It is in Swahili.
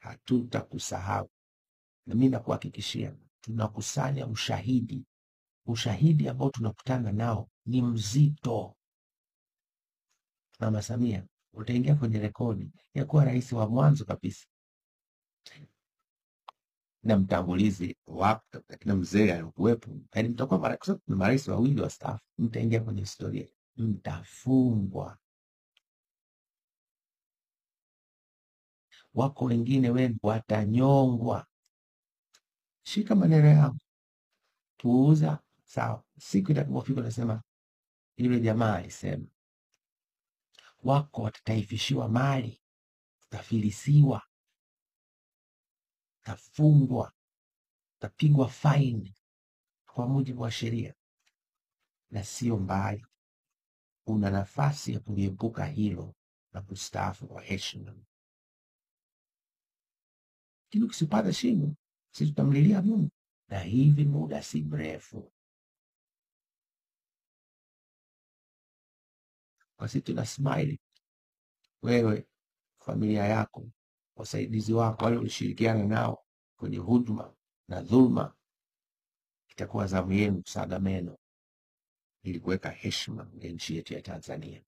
hatutakusahau. Na mimi nakuhakikishia tunakusanya ushahidi. Ushahidi ambao tunakutana nao ni mzito. Mama Samia utaingia kwenye rekodi ya kuwa rais wa mwanzo kabisa na mtangulizi wako na mzee alikuwepo. Yaani mtakuwa marais wawili wa staff, mtaingia kwenye historia, mtafungwa. Wako wengine wenu watanyongwa. Shika maneno yangu, puuza sawa. Siku itakapofika nasema yule jamaa alisema. Wako watataifishiwa mali, utafilisiwa, utafungwa, utapigwa faini kwa mujibu wa sheria, na sio mbali. Una nafasi ya kuliepuka hilo na kustaafu kwa heshima. Lakini ukisipata shimo, sisi tutamlilia Mungu, na hivi muda si mrefu kwa sisi tuna smile, wewe, familia yako, wasaidizi wako, wale ulishirikiana nao kwenye huduma na dhulma, itakuwa zamu yenu kusaga meno ili kuweka heshima ya nchi yetu ya Tanzania.